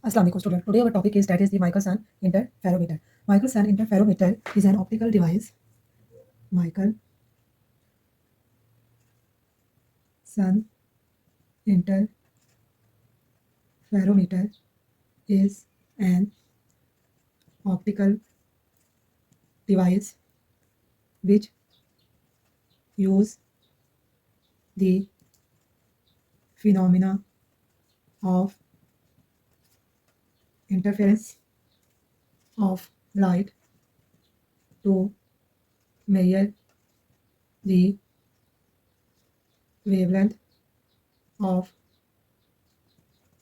Assalamu alaikum student. Today our topic is that is the Michelson interferometer. Michelson interferometer is an optical device. Michelson interferometer is an optical device which use the phenomena of interference of light to measure the wavelength of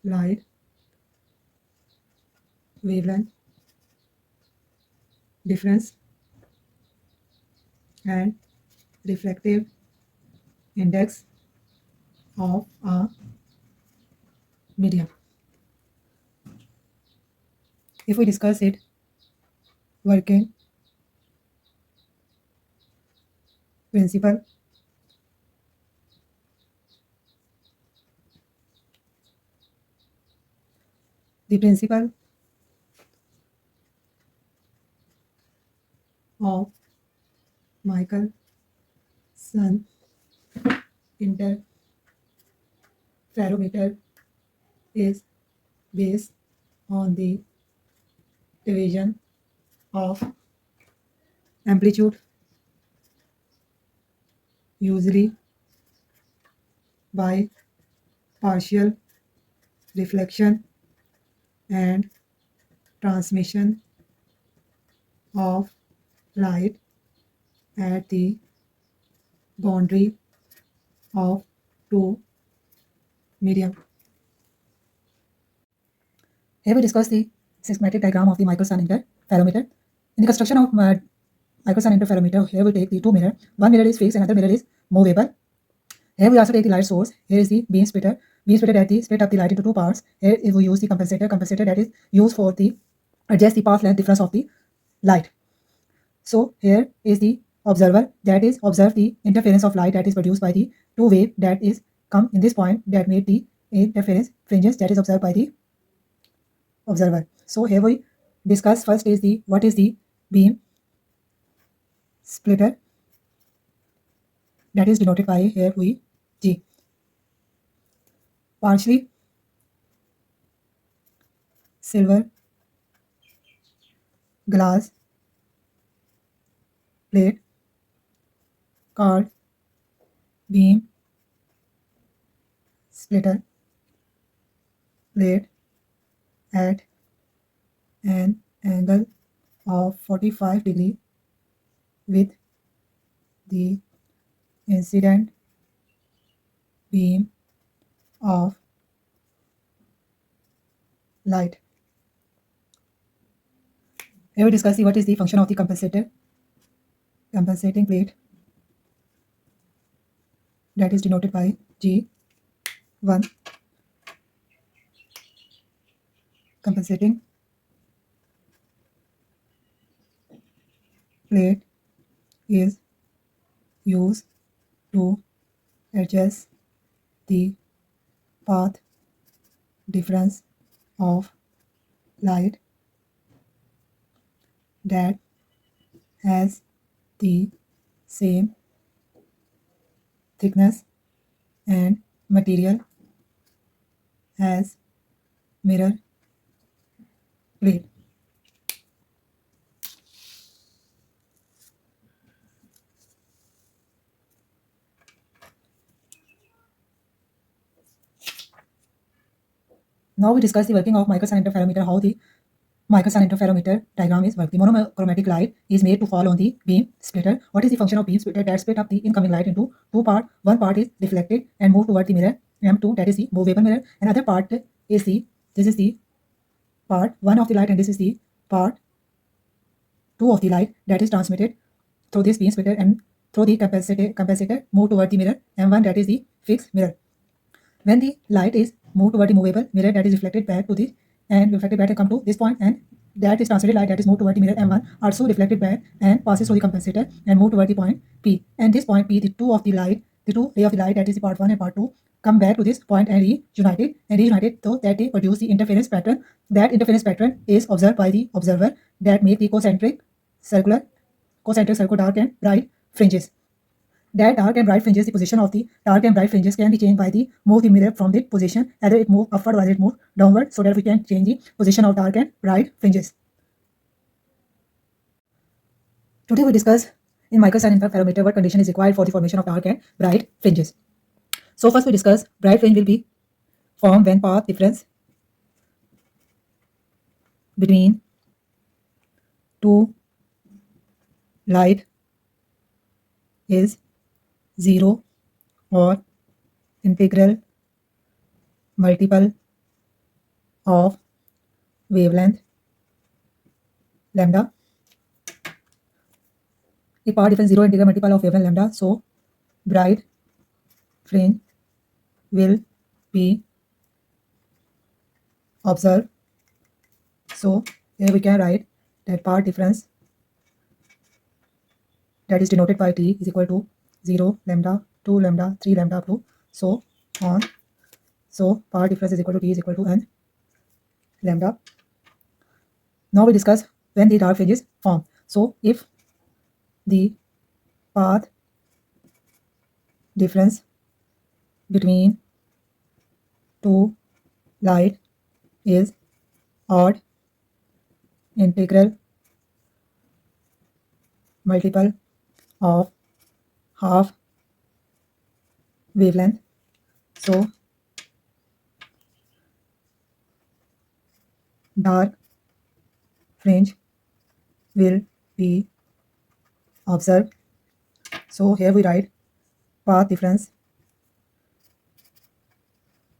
light, wavelength difference, and refractive index of a medium. If we discuss it, working principle, the principle of Michelson interferometer is based on the division of amplitude, usually by partial reflection and transmission of light at the boundary of two medium. Here we discuss the schematic diagram of the Michelson interferometer. In the construction of Michelson interferometer, here we take the two mirror. One mirror is fixed, another mirror is movable. Here we also take the light source. Here is the beam splitter. Beam splitter that is split up the light into two parts. Here we use the compensator that is used for the adjust the path length difference of the light. So here is the observer that is observe the interference of light that is produced by the two wave that is come in this point that made the interference fringes that is observed by the observer. So here we discuss first is the what is the beam splitter that is denoted by here we G. Partially silver glass plate called beam splitter plate at an angle of 45 degree with the incident beam of light. Here we discuss what is the function of the compensating plate that is denoted by G1. Compensating plate is used to adjust the path difference of light that has the same thickness and material as mirror plate. Now we discuss the working of Michelson interferometer, how the Michelson interferometer diagram is worked. The monochromatic light is made to fall on the beam splitter. What is the function of beam splitter? That split up the incoming light into two parts. One part is reflected and moved toward the mirror M2, that is the movable mirror. Another part is this is the part 1 of the light and this is the part 2 of the light that is transmitted through this beam splitter and through the capacitor moved toward the mirror M1, that is the fixed mirror. When the light is moved toward the movable mirror, that is reflected back to this and reflected back and come to this point, and that is transmitted light that is moved toward the mirror M1 also reflected back and passes through the compensator and move toward the point P. And this point P, the two of the light, the two ray of the light, that is the part 1 and part 2, come back to this point and reunited so that they produce the interference pattern. That interference pattern is observed by the observer that make the circular dark and bright fringes. That dark and bright fringes, the position of the dark and bright fringes can be changed by the move the mirror from the position, either it move upward or it move downward, so that we can change the position of dark and bright fringes. Today we discuss in microsun interferometer what condition is required for the formation of dark and bright fringes. So first we discuss bright fringe will be formed when path difference between two light is 0 or integral multiple of wavelength lambda. The path difference 0 integral multiple of wavelength lambda, so bright fringe will be observed. So here we can write that path difference, that is denoted by T, is equal to 0, lambda, 2 lambda, 3 lambda up to so on. So path difference is equal to T is equal to n lambda. Now we discuss when the dark fringe is formed. So if the path difference between two light is odd integral multiple of half wavelength, so dark fringe will be observed. So here we write path difference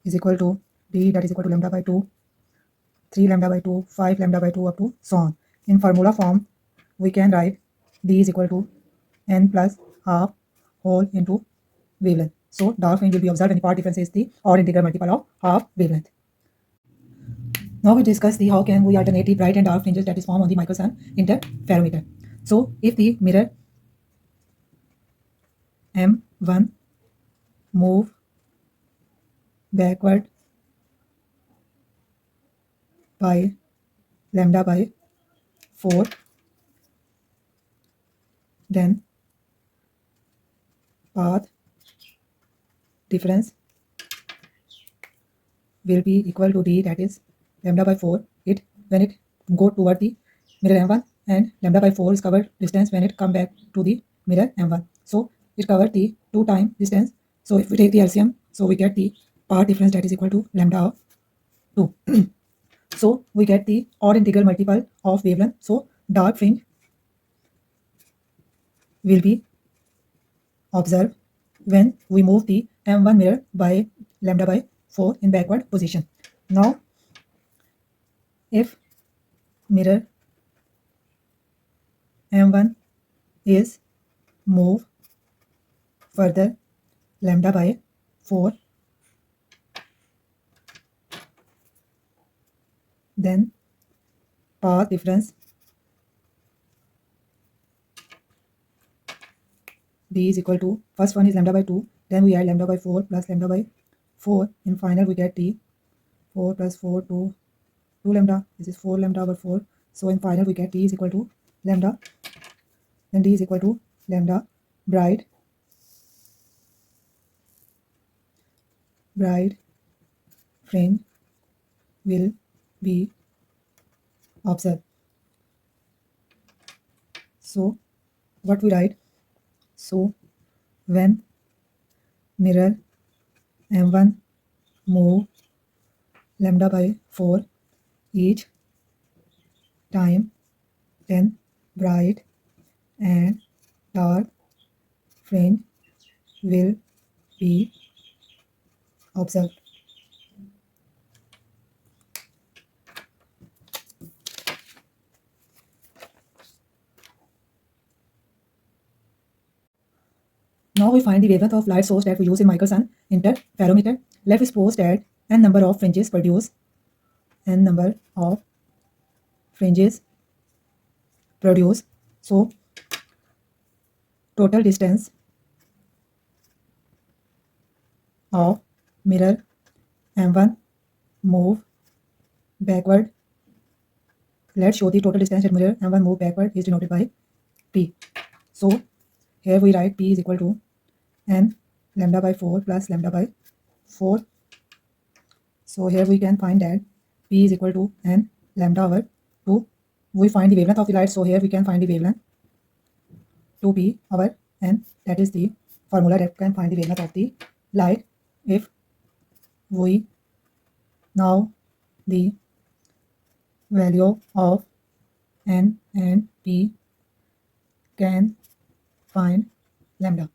is equal to D, that is equal to lambda by 2, 3 lambda by 2, 5 lambda by 2 up to so on. In formula form we can write D is equal to n plus half whole into wavelength. So dark fringe will be observed when the path difference is the odd integral multiple of half wavelength. Now we discuss the how can we alternate the bright and dark fringes that is formed on the microsun interferometer. So if the mirror M1 move backward by lambda by 4, then path difference will be equal to D, that is lambda by 4 it when it go toward the mirror M1, and lambda by 4 is covered distance when it come back to the mirror M1. So it covered the 2 time distance. So if we take the LCM, so we get the path difference that is equal to lambda of 2. So we get the odd integral multiple of wavelength. So dark fringe will be observed when we move the M1 mirror by lambda by 4 in backward position. Now if mirror M1 is moved further lambda by 4, then path difference D is equal to, first one is lambda by 2, then we add lambda by 4 plus lambda by 4. In final we get D, 4 plus 4 2 lambda, this is 4 lambda over 4. So in final we get D is equal to lambda, then D is equal to lambda. Bright fringe will be observed. So what we write, so when mirror M1 move lambda by 4 each time, then bright and dark fringe will be observed. Now we find the wavelength of light source that we use in microsun interferometer. Let us suppose that n number of fringes produce so total distance of mirror M1 move backward. Let's show the total distance at mirror M1 move backward is denoted by P. So here we write P is equal to n lambda by 4 plus lambda by 4. So here we can find that P is equal to n lambda over 2. We find the wavelength of the light. So here we can find the wavelength 2p over n. That is the formula that can find the wavelength of the light. If we now the value of n and p, can find lambda.